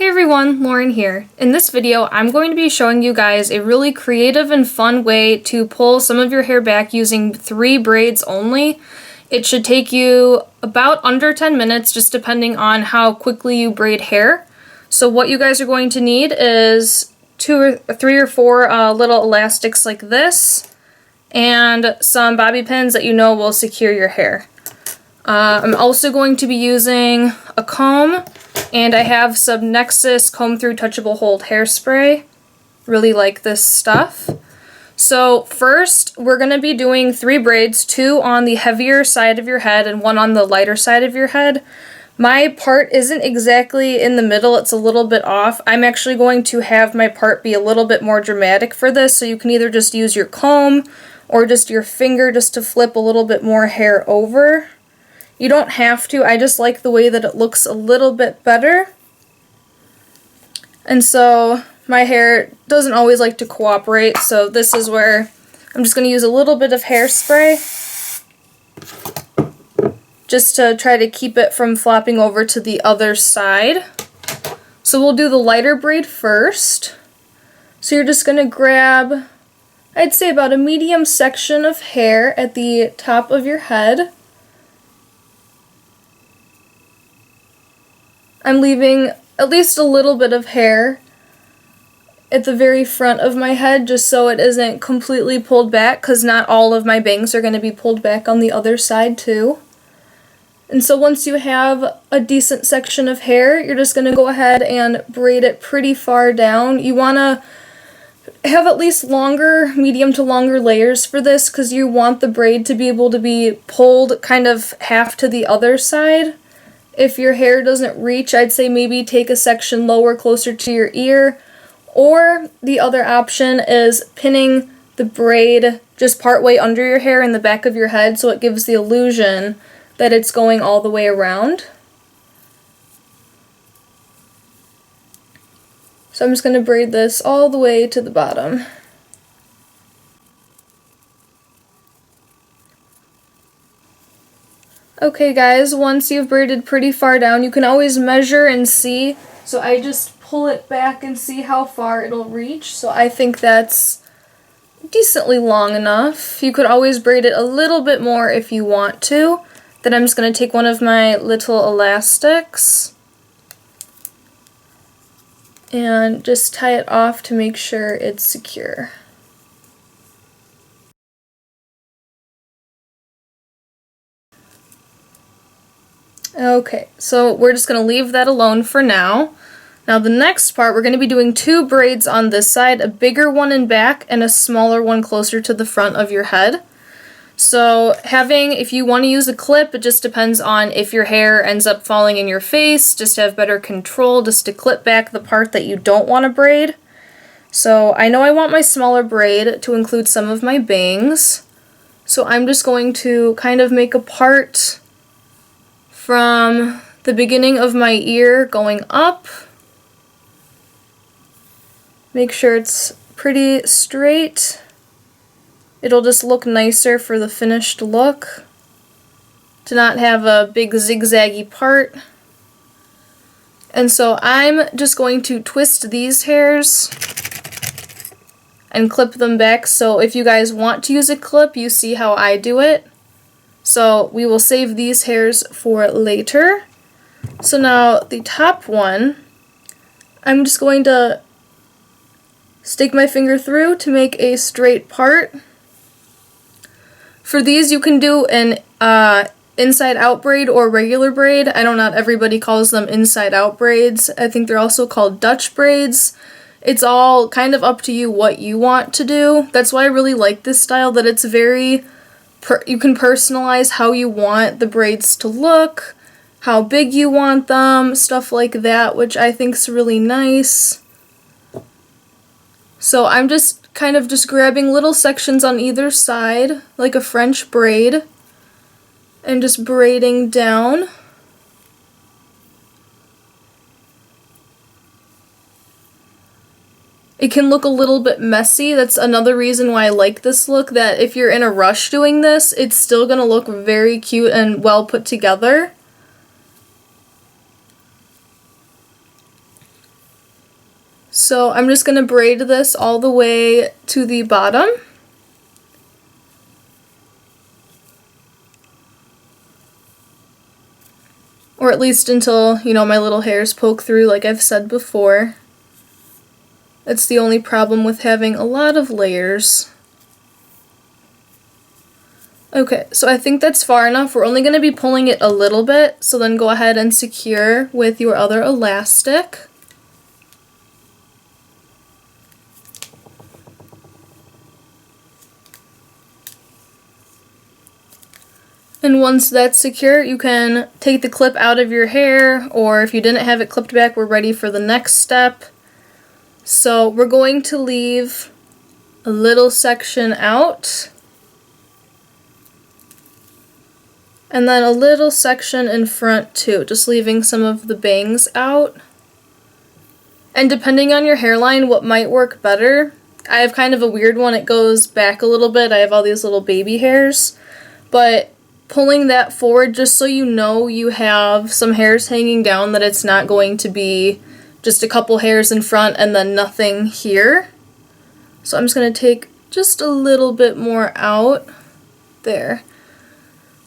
Hey everyone, Lauren here. In this video, I'm going to be showing you guys a really creative and fun way to pull some of your hair back using 3 braids only. It should take you about under 10 minutes, just depending on how quickly you braid hair. So what you guys are going to need is 3 or 4 little elastics like this, and some bobby pins that you know will secure your hair. I'm also going to be using a comb, and I have some Nexus Comb Through Touchable Hold hairspray. Really like this stuff. So first, we're going to be doing 3 braids, 2 on the heavier side of your head and 1 on the lighter side of your head. My part isn't exactly in the middle, it's a little bit off. I'm actually going to have my part be a little bit more dramatic for this, so you can either just use your comb or just your finger just to flip a little bit more hair over. You don't have to, I just like the way that it looks a little bit better. And so my hair doesn't always like to cooperate, so this is where I'm just going to use a little bit of hairspray just to try to keep it from flopping over to the other side. So we'll do the lighter braid first. So you're just going to grab, I'd say about a medium section of hair at the top of your head. I'm leaving at least a little bit of hair at the very front of my head just so it isn't completely pulled back, because not all of my bangs are going to be pulled back on the other side too. And so once you have a decent section of hair, you're just going to go ahead and braid it pretty far down. You want to have at least longer, medium to longer layers for this, because you want the braid to be able to be pulled kind of half to the other side. If your hair doesn't reach, I'd say maybe take a section lower, closer to your ear. Or the other option is pinning the braid just partway under your hair in the back of your head, so it gives the illusion that it's going all the way around. So I'm just going to braid this all the way to the bottom. Okay guys, once you've braided pretty far down, you can always measure and see. So I just pull it back and see how far it'll reach. So I think that's decently long enough. You could always braid it a little bit more if you want to. Then I'm just going to take one of my little elastics and just tie it off to make sure it's secure. Okay, so we're just going to leave that alone for now. Now the next part, we're going to be doing 2 braids on this side, a bigger one in back and a smaller one closer to the front of your head. So if you want to use a clip, it just depends on if your hair ends up falling in your face, just to have better control, just to clip back the part that you don't want to braid. So I know I want my smaller braid to include some of my bangs. So I'm just going to kind of make a part from the beginning of my ear going up. Make sure it's pretty straight. It'll just look nicer for the finished look, to not have a big zigzaggy part. And so I'm just going to twist these hairs and clip them back. So if you guys want to use a clip, you see how I do it. So we will save these hairs for later. So now the top one, I'm just going to stick my finger through to make a straight part. For these, you can do an inside out braid or regular braid. I know not everybody calls them inside out braids. I think they're also called Dutch braids. It's all kind of up to you what you want to do. That's why I really like this style, that it's very you can personalize how you want the braids to look, how big you want them, stuff like that, which I think is really nice. So I'm just kind of just grabbing little sections on either side, like a French braid, and just braiding down. It can look a little bit messy. That's another reason why I like this look, that if you're in a rush doing this, it's still going to look very cute and well put together. So I'm just going to braid this all the way to the bottom. Or at least until, you know, my little hairs poke through, like I've said before. That's the only problem with having a lot of layers. Okay, so I think that's far enough. We're only going to be pulling it a little bit, so then go ahead and secure with your other elastic. And once that's secure, you can take the clip out of your hair, or if you didn't have it clipped back, we're ready for the next step. So we're going to leave a little section out, and then a little section in front too, just leaving some of the bangs out. And depending on your hairline, what might work better. I have kind of a weird one, it goes back a little bit, I have all these little baby hairs, but pulling that forward just so you know you have some hairs hanging down, that it's not going to be just a couple hairs in front and then nothing here. So I'm just going to take just a little bit more out there.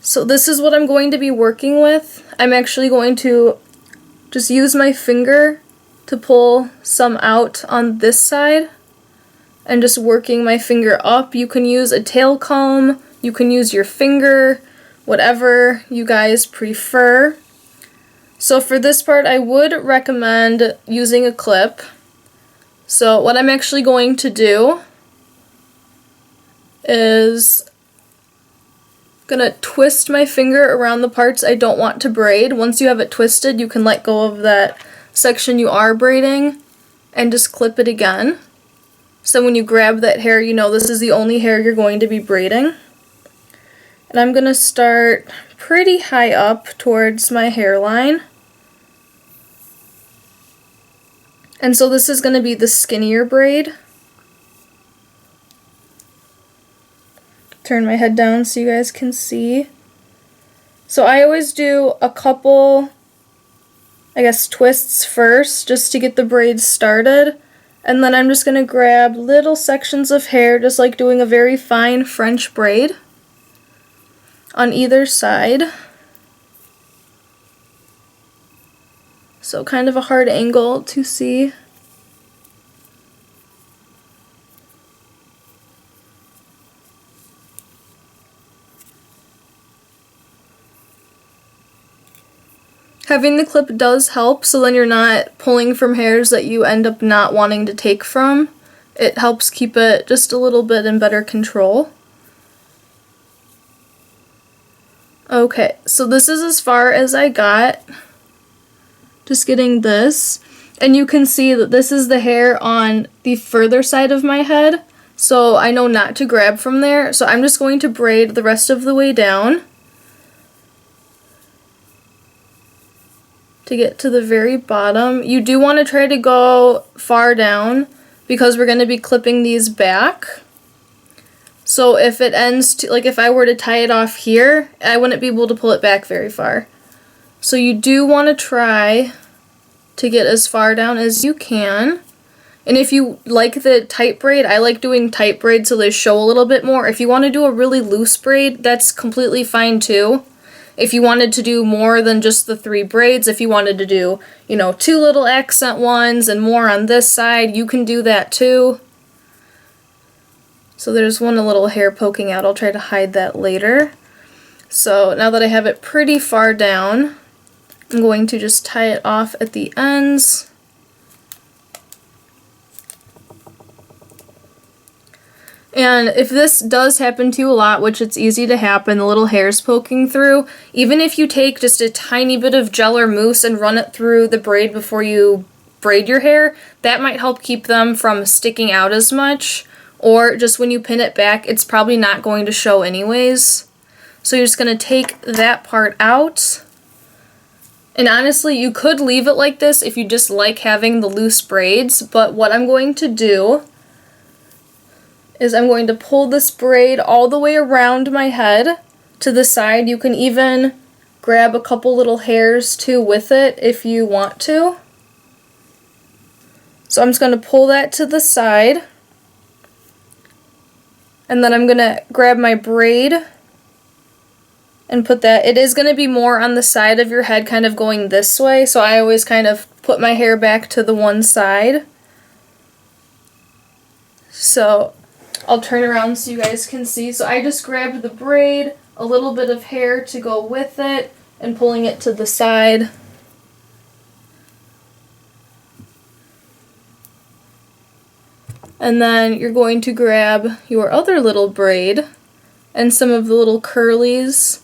So this is what I'm going to be working with. I'm actually going to just use my finger to pull some out on this side and just working my finger up. You can use a tail comb, you can use your finger, whatever you guys prefer. So for this part, I would recommend using a clip. So what I'm actually going to do is gonna twist my finger around the parts I don't want to braid. Once you have it twisted, you can let go of that section you are braiding and just clip it again. So when you grab that hair, you know this is the only hair you're going to be braiding. And I'm going to start pretty high up towards my hairline. And so this is going to be the skinnier braid. Turn my head down so you guys can see. So I always do a couple, I guess, twists first just to get the braids started. And then I'm just going to grab little sections of hair, just like doing a very fine French braid on either side. So kind of a hard angle to see. Having the clip does help, so then you're not pulling from hairs that you end up not wanting to take from. It helps keep it just a little bit in better control. Okay, so this is as far as I got. Just getting this. And you can see that this is the hair on the further side of my head, so I know not to grab from there. So I'm just going to braid the rest of the way down to get to the very bottom. You do want to try to go far down because we're going to be clipping these back. So if it ends to, like if I were to tie it off here, I wouldn't be able to pull it back very far. So you do want to try to get as far down as you can. And if you like the tight braid, I like doing tight braid so they show a little bit more. If you want to do a really loose braid, that's completely fine too. If you wanted to do more than just the 3 braids, if you wanted to do, you know, 2 little accent ones and more on this side, you can do that too. So there's one little hair poking out. I'll try to hide that later. So now that I have it pretty far down, I'm going to just tie it off at the ends. And if this does happen to you a lot, which it's easy to happen, the little hairs poking through, even if you take just a tiny bit of gel or mousse and run it through the braid before you braid your hair, that might help keep them from sticking out as much. Or just when you pin it back, it's probably not going to show anyways. So you're just going to take that part out. And honestly, you could leave it like this if you just like having the loose braids, but what I'm going to do is I'm going to pull this braid all the way around my head to the side. You can even grab a couple little hairs too with it if you want to. So I'm just going to pull that to the side. And then I'm going to grab my braid and put that. It is going to be more on the side of your head, kind of going this way. So I always kind of put my hair back to the one side. So I'll turn around so you guys can see. So I just grabbed the braid, a little bit of hair to go with it, and pulling it to the side. And then you're going to grab your other little braid and some of the little curlies.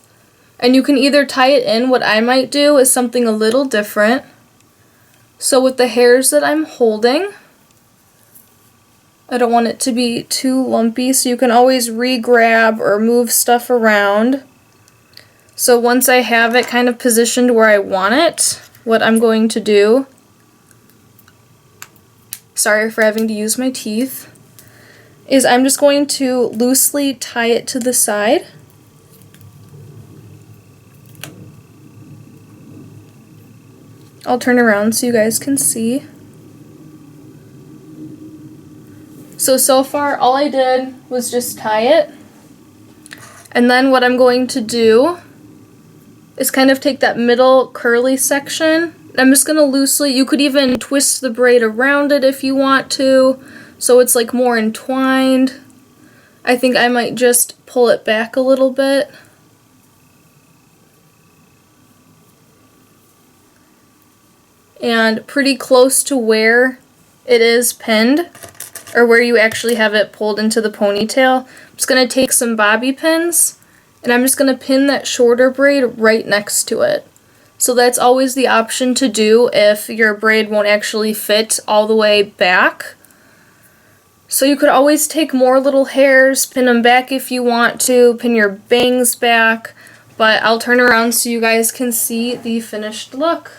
And you can either tie it in. What I might do is something a little different. So with the hairs that I'm holding, I don't want it to be too lumpy, so you can always re-grab or move stuff around. So once I have it kind of positioned where I want it, what I'm going to do, sorry for having to use my teeth, is I'm just going to loosely tie it to the side. I'll turn around so you guys can see. So far all I did was just tie it. And then what I'm going to do is kind of take that middle curly section. I'm just going to loosely, you could even twist the braid around it if you want to, so it's like more entwined. I think I might just pull it back a little bit. And pretty close to where it is pinned, or where you actually have it pulled into the ponytail, I'm just going to take some bobby pins, and I'm just going to pin that shorter braid right next to it. So that's always the option to do if your braid won't actually fit all the way back. So you could always take more little hairs, pin them back if you want to, pin your bangs back, but I'll turn around so you guys can see the finished look.